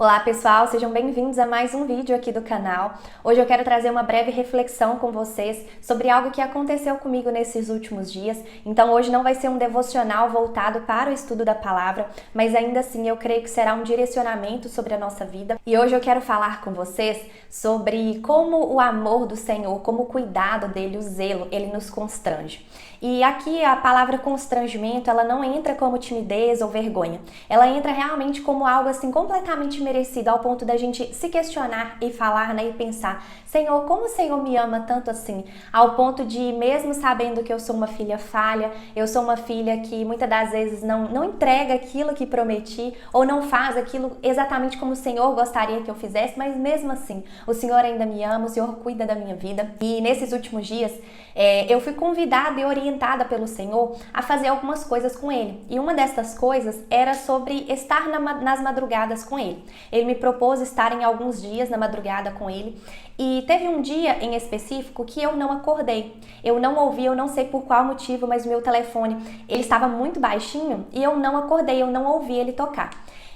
Olá pessoal, sejam bem-vindos a mais um vídeo aqui do canal. Hoje eu quero trazer uma breve reflexão com vocês sobre algo que aconteceu comigo nesses últimos dias. Então hoje não vai ser um devocional voltado para o estudo da palavra, mas ainda assim eu creio que será um direcionamento sobre a nossa vida. E hoje eu quero falar com vocês sobre como o amor do Senhor, como o cuidado dele, o zelo, ele nos constrange. E aqui a palavra constrangimento, ela não entra como timidez ou vergonha. Ela entra realmente como algo assim completamente merecido, ao ponto da gente se questionar e falar, né, e pensar: Senhor, como o Senhor me ama tanto assim? Ao ponto de, mesmo sabendo que eu sou uma filha falha, eu sou uma filha que muitas das vezes não entrega aquilo que prometi, ou não faz aquilo exatamente como o Senhor gostaria que eu fizesse, mas mesmo assim, o Senhor ainda me ama, o Senhor cuida da minha vida. E nesses últimos dias, eu fui convidada e orientada pelo Senhor a fazer algumas coisas com Ele. E uma dessas coisas era sobre estar nas madrugadas com Ele. Ele me propôs estar em alguns dias na madrugada com Ele. E teve um dia em específico que eu não acordei. Eu não ouvi, eu não sei por qual motivo, mas o meu telefone, ele estava muito baixinho e eu não acordei, eu não ouvi ele tocar.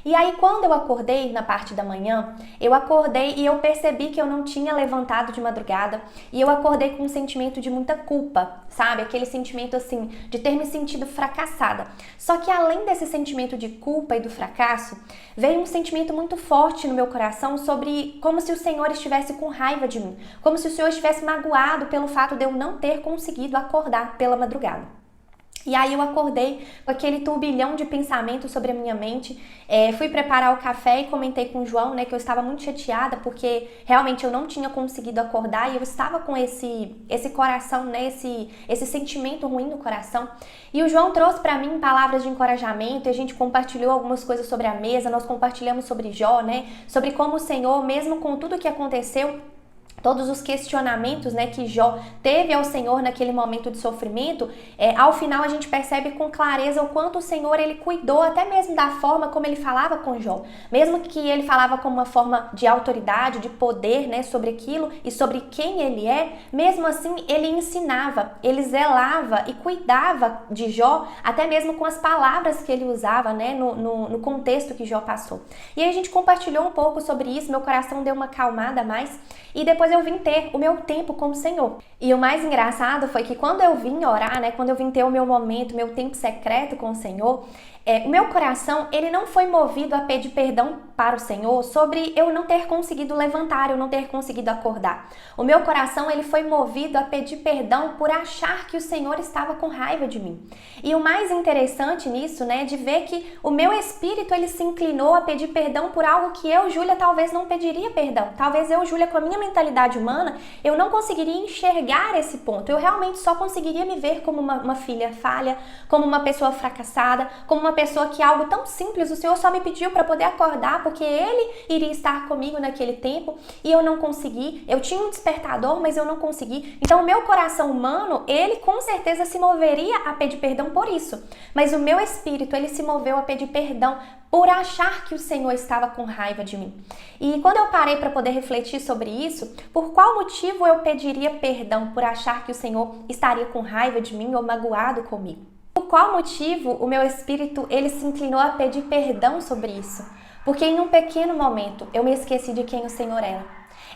E aí, quando eu acordei na parte da manhã, eu acordei e eu percebi que eu não tinha levantado de madrugada, e eu acordei com um sentimento de muita culpa, sabe? Aquele sentimento assim, de ter me sentido fracassada. Só que além desse sentimento de culpa e do fracasso, veio um sentimento muito forte no meu coração sobre como se o Senhor estivesse com raiva de mim, como se o Senhor estivesse magoado pelo fato de eu não ter conseguido acordar pela madrugada. E aí eu acordei com aquele turbilhão de pensamentos sobre a minha mente, fui preparar o café e comentei com o João, né, que eu estava muito chateada porque realmente eu não tinha conseguido acordar e eu estava com esse coração, né, esse sentimento ruim no coração. E o João trouxe para mim palavras de encorajamento e a gente compartilhou algumas coisas sobre a mesa, nós compartilhamos sobre Jó, né, sobre como o Senhor, mesmo com tudo que aconteceu, todos os questionamentos, né, que Jó teve ao Senhor naquele momento de sofrimento, ao final a gente percebe com clareza o quanto o Senhor, ele cuidou até mesmo da forma como ele falava com Jó. Mesmo que ele falava com uma forma de autoridade, de poder, né, sobre aquilo e sobre quem ele é, mesmo assim ele ensinava, ele zelava e cuidava de Jó, até mesmo com as palavras que ele usava, né, no contexto que Jó passou. E aí a gente compartilhou um pouco sobre isso, meu coração deu uma acalmada a mais, e depois eu vim ter o meu tempo com o Senhor. E o mais engraçado foi que quando eu vim orar, né, quando eu vim ter o meu momento, meu tempo secreto com o Senhor, o meu coração, ele não foi movido a pedir perdão para o Senhor sobre eu não ter conseguido levantar, eu não ter conseguido acordar. O meu coração, ele foi movido a pedir perdão por achar que o Senhor estava com raiva de mim. E o mais interessante nisso, né, de ver que o meu espírito, ele se inclinou a pedir perdão por algo que eu, Júlia, talvez não pediria perdão. Talvez eu, Júlia, com a minha mentalidade humana, eu não conseguiria enxergar esse ponto. Eu realmente só conseguiria me ver como uma filha falha, como uma pessoa fracassada, como uma pessoa que algo tão simples, o Senhor só me pediu para poder acordar porque Ele iria estar comigo naquele tempo e eu não consegui. Eu tinha um despertador, mas eu não consegui. Então o meu coração humano, ele com certeza se moveria a pedir perdão por isso. Mas o meu espírito, ele se moveu a pedir perdão por achar que o Senhor estava com raiva de mim. E quando eu parei para poder refletir sobre isso, por qual motivo eu pediria perdão por achar que o Senhor estaria com raiva de mim ou magoado comigo? Por qual motivo o meu espírito, ele se inclinou a pedir perdão sobre isso? Porque em um pequeno momento eu me esqueci de quem o Senhor era.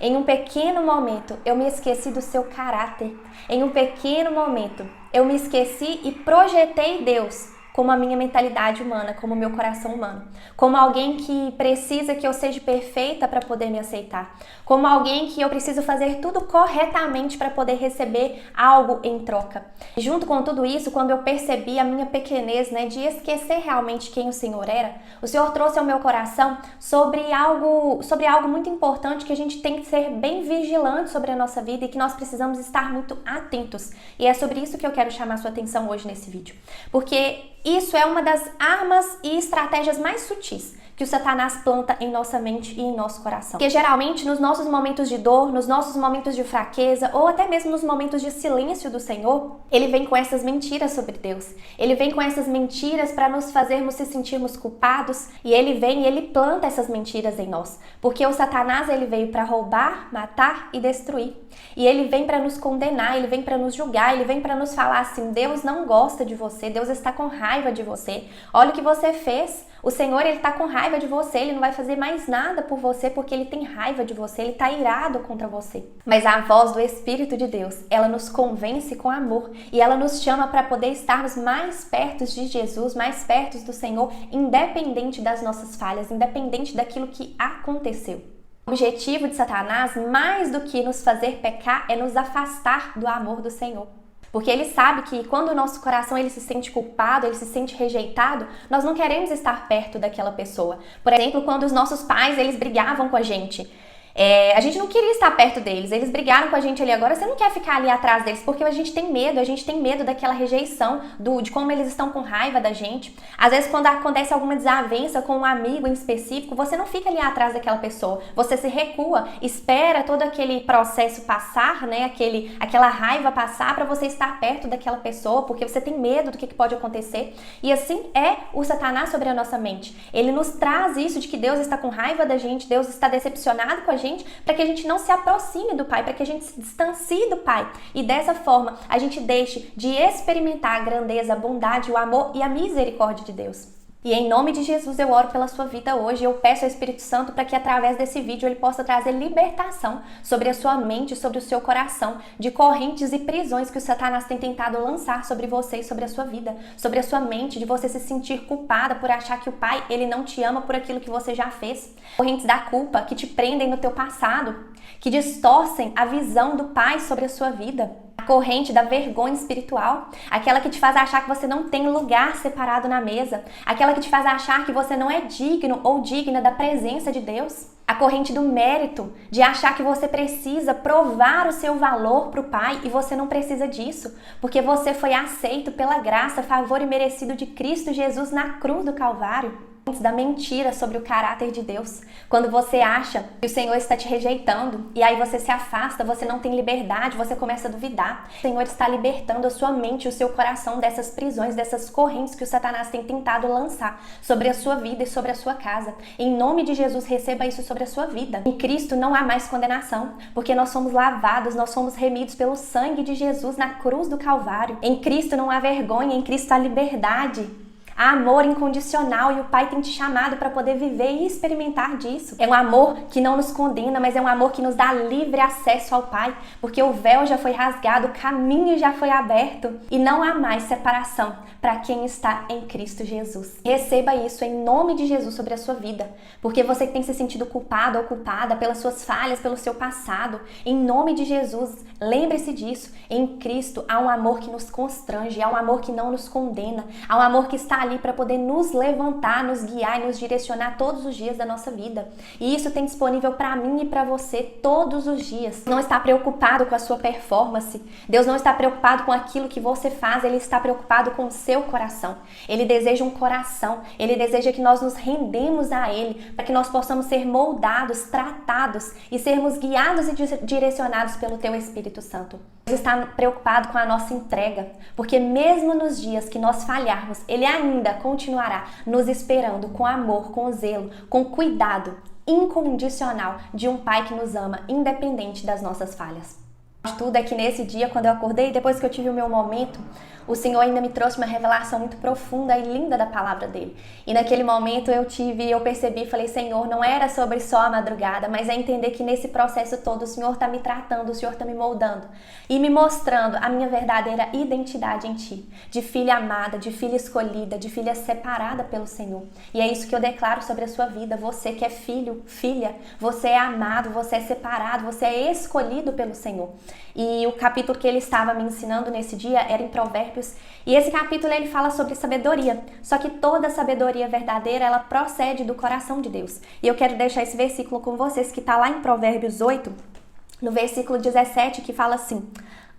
Em um pequeno momento eu me esqueci do seu caráter. Em um pequeno momento eu me esqueci e projetei Deus como a minha mentalidade humana, como o meu coração humano, como alguém que precisa que eu seja perfeita para poder me aceitar, como alguém que eu preciso fazer tudo corretamente para poder receber algo em troca. E junto com tudo isso, quando eu percebi a minha pequenez, né, de esquecer realmente quem o Senhor era, o Senhor trouxe ao meu coração sobre algo muito importante que a gente tem que ser bem vigilante sobre a nossa vida e que nós precisamos estar muito atentos. E é sobre isso que eu quero chamar a sua atenção hoje nesse vídeo, porque isso é uma das armas e estratégias mais sutis que o Satanás planta em nossa mente e em nosso coração. Porque geralmente nos nossos momentos de dor, nos nossos momentos de fraqueza ou até mesmo nos momentos de silêncio do Senhor, ele vem com essas mentiras sobre Deus. Ele vem com essas mentiras para nos fazermos se sentirmos culpados e ele vem e ele planta essas mentiras em nós. Porque o Satanás, ele veio para roubar, matar e destruir. E ele vem para nos condenar, ele vem para nos julgar, ele vem para nos falar assim: Deus não gosta de você, Deus está com raiva de você. Olha o que você fez. O Senhor, ele tá com raiva de você, ele não vai fazer mais nada por você porque ele tem raiva de você, ele tá irado contra você. Mas a voz do Espírito de Deus, ela nos convence com amor e ela nos chama para poder estarmos mais perto de Jesus, mais perto do Senhor, independente das nossas falhas, independente daquilo que aconteceu. O objetivo de Satanás, mais do que nos fazer pecar, é nos afastar do amor do Senhor. Porque ele sabe que quando o nosso coração ele se sente culpado, ele se sente rejeitado, nós não queremos estar perto daquela pessoa. Por exemplo, quando os nossos pais eles brigavam com a gente a gente não queria estar perto deles, eles brigaram com a gente ali agora, você não quer ficar ali atrás deles, porque a gente tem medo daquela rejeição, de como eles estão com raiva da gente. Às vezes quando acontece alguma desavença com um amigo em específico, você não fica ali atrás daquela pessoa, você se recua, espera todo aquele processo passar, né, aquela raiva passar para você estar perto daquela pessoa, porque você tem medo do que pode acontecer. E assim é o Satanás sobre a nossa mente. Ele nos traz isso de que Deus está com raiva da gente, Deus está decepcionado com a gente, para que a gente não se aproxime do Pai, para que a gente se distancie do Pai. E dessa forma, a gente deixe de experimentar a grandeza, a bondade, o amor e a misericórdia de Deus. E em nome de Jesus eu oro pela sua vida hoje, eu peço ao Espírito Santo para que através desse vídeo ele possa trazer libertação sobre a sua mente, sobre o seu coração, de correntes e prisões que o Satanás tem tentado lançar sobre você e sobre a sua vida, sobre a sua mente, de você se sentir culpada por achar que o Pai, ele não te ama por aquilo que você já fez. Correntes da culpa que te prendem no teu passado, que distorcem a visão do Pai sobre a sua vida. A corrente da vergonha espiritual, aquela que te faz achar que você não tem lugar separado na mesa, aquela que te faz achar que você não é digno ou digna da presença de Deus. A corrente do mérito, de achar que você precisa provar o seu valor para o Pai e você não precisa disso, porque você foi aceito pela graça, favor e merecido de Cristo Jesus na cruz do Calvário. Da mentira sobre o caráter de Deus, quando você acha que o Senhor está te rejeitando e aí você se afasta, você não tem liberdade, você começa a duvidar. O Senhor está libertando a sua mente e o seu coração dessas prisões, dessas correntes que o Satanás tem tentado lançar sobre a sua vida e sobre a sua casa. Em nome de Jesus, receba isso sobre a sua vida. Em Cristo não há mais condenação, porque nós somos lavados, nós somos remidos pelo sangue de Jesus na cruz do Calvário. Em Cristo não há vergonha, em Cristo há liberdade. Há amor incondicional e o Pai tem te chamado para poder viver e experimentar disso. É um amor que não nos condena, mas é um amor que nos dá livre acesso ao Pai, porque o véu já foi rasgado, o caminho já foi aberto e não há mais separação para quem está em Cristo Jesus. Receba isso em nome de Jesus sobre a sua vida, porque você que tem se sentido culpado ou culpada pelas suas falhas, pelo seu passado, em nome de Jesus, lembre-se disso. Em Cristo há um amor que nos constrange, há um amor que não nos condena, há um amor que está ali para poder nos levantar, nos guiar e nos direcionar todos os dias da nossa vida. E isso tem disponível para mim e para você todos os dias. Não está preocupado com a sua performance. Deus não está preocupado com aquilo que você faz, Ele está preocupado com o seu coração. Ele deseja um coração, Ele deseja que nós nos rendemos a Ele, para que nós possamos ser moldados, tratados e sermos guiados e direcionados pelo Teu Espírito Santo. Deus está preocupado com a nossa entrega, porque mesmo nos dias que nós falharmos, Ele ainda continuará nos esperando com amor, com zelo, com cuidado incondicional de um Pai que nos ama, independente das nossas falhas. Tudo é que nesse dia, quando eu acordei, depois que eu tive o meu momento, o Senhor ainda me trouxe uma revelação muito profunda e linda da palavra dele. E naquele momento eu percebi, falei, Senhor, não era sobre só a madrugada, mas é entender que nesse processo todo o Senhor está me tratando, o Senhor está me moldando e me mostrando a minha verdadeira identidade em Ti, de filha amada, de filha escolhida, de filha separada pelo Senhor. E é isso que eu declaro sobre a sua vida, você que é filho, filha, você é amado, você é separado, você é escolhido pelo Senhor. E o capítulo que ele estava me ensinando nesse dia era em Provérbios, e esse capítulo ele fala sobre sabedoria, só que toda sabedoria verdadeira ela procede do coração de Deus. E eu quero deixar esse versículo com vocês que está lá em Provérbios 8, no versículo 17, que fala assim: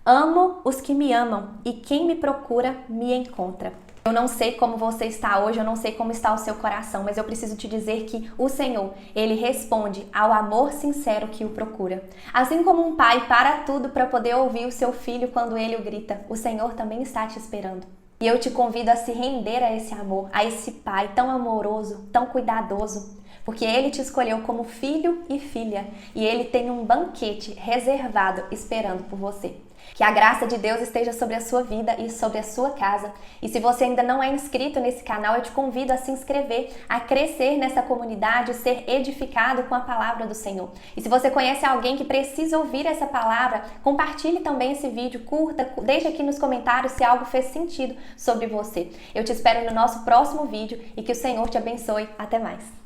amo os que me amam e quem me procura me encontra. Eu não sei como você está hoje, eu não sei como está o seu coração, mas eu preciso te dizer que o Senhor, Ele responde ao amor sincero que o procura. Assim como um pai para tudo para poder ouvir o seu filho quando ele o grita, o Senhor também está te esperando. E eu te convido a se render a esse amor, a esse pai tão amoroso, tão cuidadoso, porque Ele te escolheu como filho e filha, e Ele tem um banquete reservado esperando por você. Que a graça de Deus esteja sobre a sua vida e sobre a sua casa. E se você ainda não é inscrito nesse canal, eu te convido a se inscrever, a crescer nessa comunidade, ser edificado com a palavra do Senhor. E se você conhece alguém que precisa ouvir essa palavra, compartilhe também esse vídeo, curta, deixe aqui nos comentários se algo fez sentido sobre você. Eu te espero no nosso próximo vídeo e que o Senhor te abençoe. Até mais!